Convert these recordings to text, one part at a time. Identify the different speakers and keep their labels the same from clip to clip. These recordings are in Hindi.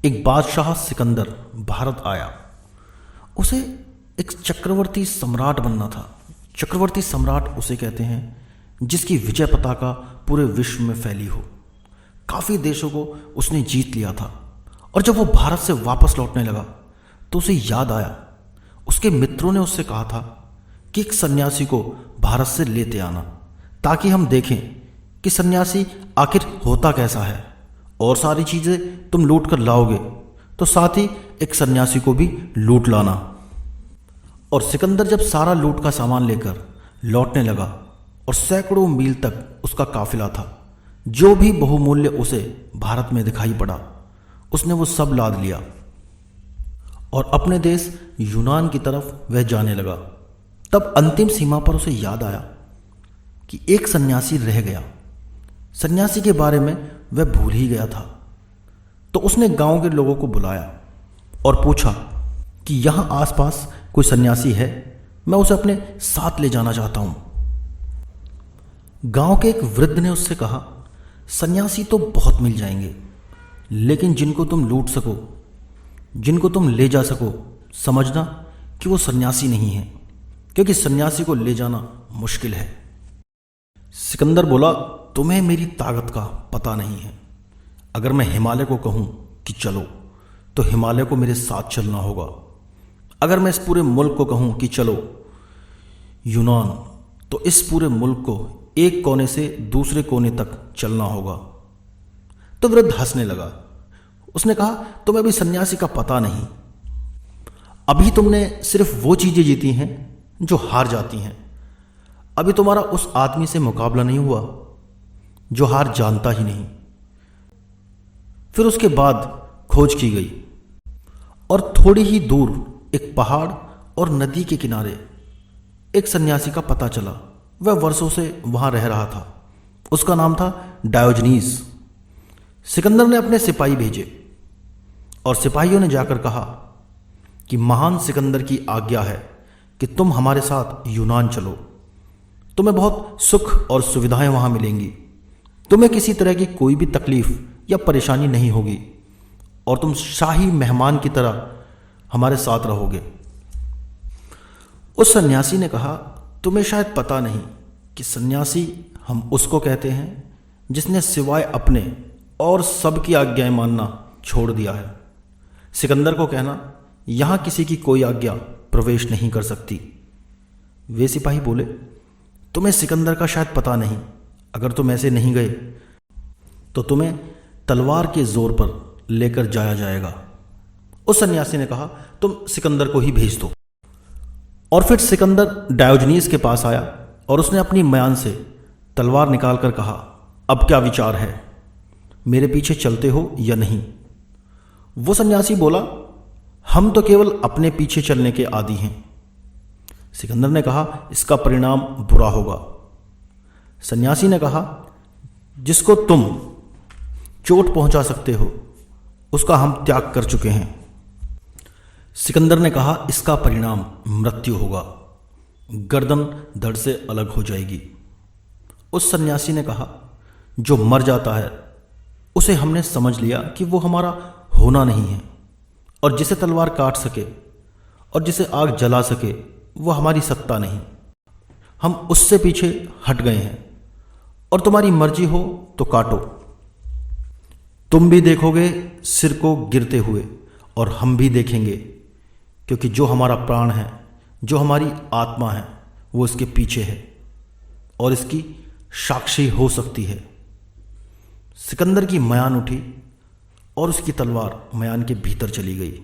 Speaker 1: एक बादशाह सिकंदर भारत आया। उसे एक चक्रवर्ती सम्राट बनना था। चक्रवर्ती सम्राट उसे कहते हैं जिसकी विजय पताका पूरे विश्व में फैली हो। काफ़ी देशों को उसने जीत लिया था और जब वो भारत से वापस लौटने लगा तो उसे याद आया, उसके मित्रों ने उससे कहा था कि एक सन्यासी को भारत से लेते आना ताकि हम देखें कि सन्यासी आखिर होता कैसा है, और सारी चीज़ें तुम लूट कर लाओगे तो साथ ही एक सन्यासी को भी लूट लाना। और सिकंदर जब सारा लूट का सामान लेकर लौटने लगा और सैकड़ों मील तक उसका काफिला था, जो भी बहुमूल्य उसे भारत में दिखाई पड़ा उसने वो सब लाद लिया और अपने देश यूनान की तरफ वह जाने लगा। तब अंतिम सीमा पर उसे याद आया कि एक सन्यासी रह गया। सन्यासी के बारे में वह भूल ही गया था। तो उसने गांव के लोगों को बुलाया और पूछा कि यहाँ आसपास कोई सन्यासी है, मैं उसे अपने साथ ले जाना चाहता हूँ। गांव के एक वृद्ध ने उससे कहा, सन्यासी तो बहुत मिल जाएंगे, लेकिन जिनको तुम लूट सको, जिनको तुम ले जा सको, समझना कि वो सन्यासी नहीं है, क्योंकि सन्यासी को ले जाना मुश्किल है। सिकंदर बोला, तुम्हें मेरी ताकत का पता नहीं है। अगर मैं हिमालय को कहूं कि चलो तो हिमालय को मेरे साथ चलना होगा। अगर मैं इस पूरे मुल्क को कहूं कि चलो यूनान, तो इस पूरे मुल्क को एक कोने से दूसरे कोने तक चलना होगा। तो वृद्ध हंसने लगा। उसने कहा, तुम्हें अभी सन्यासी का पता नहीं। अभी तुमने सिर्फ वो चीजें जीती हैं जो हार जाती हैं। अभी तुम्हारा उस आदमी से मुकाबला नहीं हुआ जो हार जानता ही नहीं। फिर उसके बाद खोज की गई और थोड़ी ही दूर एक पहाड़ और नदी के किनारे एक सन्यासी का पता चला। वह वर्षों से वहां रह रहा था। उसका नाम था डायोजनीस। सिकंदर ने अपने सिपाही भेजे और सिपाहियों ने जाकर कहा कि महान सिकंदर की आज्ञा है कि तुम हमारे साथ यूनान चलो। तुम्हें बहुत सुख और सुविधाएं वहां मिलेंगी। तुम्हें किसी तरह की कोई भी तकलीफ या परेशानी नहीं होगी और तुम शाही मेहमान की तरह हमारे साथ रहोगे। उस सन्यासी ने कहा, तुम्हें शायद पता नहीं कि सन्यासी हम उसको कहते हैं जिसने सिवाय अपने और सबकी आज्ञाएं मानना छोड़ दिया है। सिकंदर को कहना, यहां किसी की कोई आज्ञा प्रवेश नहीं कर सकती। वे सिपाही बोले, तुम्हें सिकंदर का शायद पता नहीं। अगर तुम ऐसे नहीं गए तो तुम्हें तलवार के जोर पर लेकर जाया जाएगा। उस सन्यासी ने कहा, तुम सिकंदर को ही भेज दो। और फिर सिकंदर डायोजनीस के पास आया और उसने अपनी म्यान से तलवार निकालकर कहा, अब क्या विचार है, मेरे पीछे चलते हो या नहीं? वो सन्यासी बोला, हम तो केवल अपने पीछे चलने के आदी हैं। सिकंदर ने कहा, इसका परिणाम बुरा होगा। सन्यासी ने कहा, जिसको तुम चोट पहुंचा सकते हो उसका हम त्याग कर चुके हैं। सिकंदर ने कहा, इसका परिणाम मृत्यु होगा, गर्दन धड़ से अलग हो जाएगी। उस सन्यासी ने कहा, जो मर जाता है उसे हमने समझ लिया कि वो हमारा होना नहीं है, और जिसे तलवार काट सके और जिसे आग जला सके वो हमारी सत्ता नहीं। हम उससे पीछे हट गए हैं और तुम्हारी मर्जी हो तो काटो। तुम भी देखोगे सिर को गिरते हुए और हम भी देखेंगे, क्योंकि जो हमारा प्राण है, जो हमारी आत्मा है, वो इसके पीछे है और इसकी साक्षी हो सकती है। सिकंदर की म्यान उठी और उसकी तलवार म्यान के भीतर चली गई।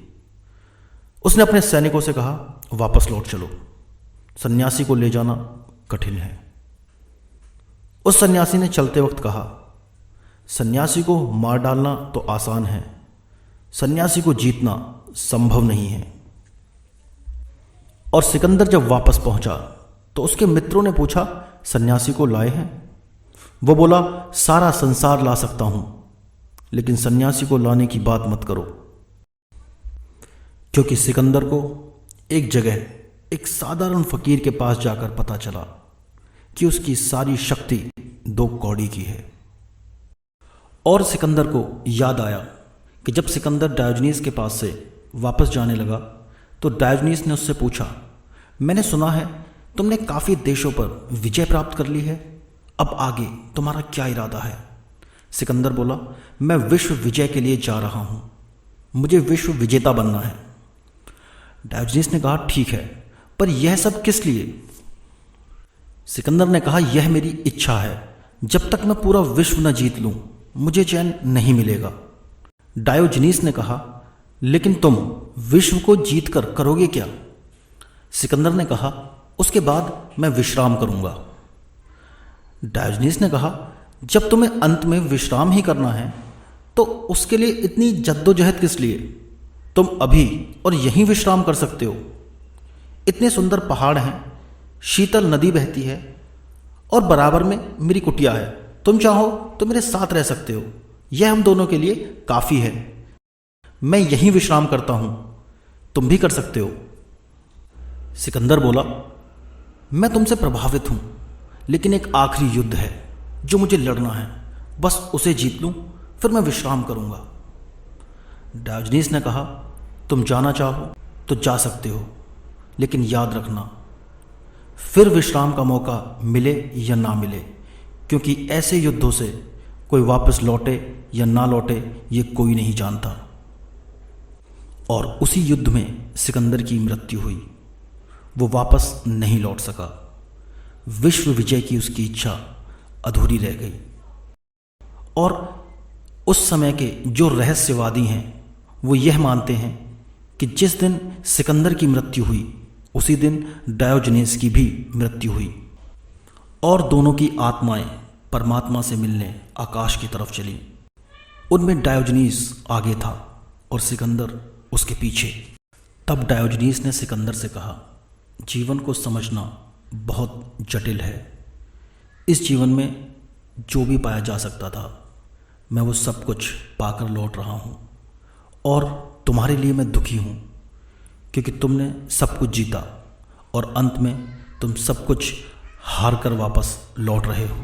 Speaker 1: उसने अपने सैनिकों से कहा, वापस लौट चलो, सन्यासी को ले जाना कठिन है। उस सन्यासी ने चलते वक्त कहा, सन्यासी को मार डालना तो आसान है, सन्यासी को जीतना संभव नहीं है। और सिकंदर जब वापस पहुंचा तो उसके मित्रों ने पूछा, सन्यासी को लाए हैं? वो बोला, सारा संसार ला सकता हूं, लेकिन सन्यासी को लाने की बात मत करो। क्योंकि सिकंदर को एक जगह एक साधारण फकीर के पास जाकर पता चला कि उसकी सारी शक्ति 2 कौड़ी की है। और सिकंदर को याद आया कि जब सिकंदर डायोजनीस के पास से वापस जाने लगा तो डायोजनीस ने उससे पूछा, मैंने सुना है तुमने काफ़ी देशों पर विजय प्राप्त कर ली है, अब आगे तुम्हारा क्या इरादा है? सिकंदर बोला, मैं विश्व विजय के लिए जा रहा हूँ, मुझे विश्व विजेता बनना है। डायोजनीस ने कहा, ठीक है, पर यह सब किस लिए? सिकंदर ने कहा, यह मेरी इच्छा है, जब तक मैं पूरा विश्व न जीत लूँ मुझे चैन नहीं मिलेगा। डायोजनीस ने कहा, लेकिन तुम विश्व को जीत कर करोगे क्या? सिकंदर ने कहा, उसके बाद मैं विश्राम करूंगा। डायोजनीस ने कहा, जब तुम्हें अंत में विश्राम ही करना है तो उसके लिए इतनी जद्दोजहद किस लिए? तुम अभी और यहीं विश्राम कर सकते हो। इतने सुंदर पहाड़ हैं, शीतल नदी बहती है और बराबर में मेरी कुटिया है। तुम चाहो तो मेरे साथ रह सकते हो, यह हम दोनों के लिए काफ़ी है। मैं यहीं विश्राम करता हूं, तुम भी कर सकते हो। सिकंदर बोला, मैं तुमसे प्रभावित हूं, लेकिन एक आखिरी युद्ध है जो मुझे लड़ना है, बस उसे जीत लूं फिर मैं विश्राम करूंगा। डायोजनीस ने कहा, तुम जाना चाहो तो जा सकते हो, लेकिन याद रखना फिर विश्राम का मौका मिले या ना मिले, क्योंकि ऐसे युद्धों से कोई वापस लौटे या ना लौटे ये कोई नहीं जानता। और उसी युद्ध में सिकंदर की मृत्यु हुई, वो वापस नहीं लौट सका। विश्व विजय की उसकी इच्छा अधूरी रह गई। और उस समय के जो रहस्यवादी हैं वो यह मानते हैं कि जिस दिन सिकंदर की मृत्यु हुई उसी दिन डायोजनीस की भी मृत्यु हुई और दोनों की आत्माएं परमात्मा से मिलने आकाश की तरफ चली। उनमें डायोजनीस आगे था और सिकंदर उसके पीछे। तब डायोजनीस ने सिकंदर से कहा, जीवन को समझना बहुत जटिल है। इस जीवन में जो भी पाया जा सकता था मैं वो सब कुछ पाकर लौट रहा हूँ और तुम्हारे लिए मैं दुखी हूँ, क्योंकि तुमने सब कुछ जीता और अंत में तुम सब कुछ हार कर वापस लौट रहे हो।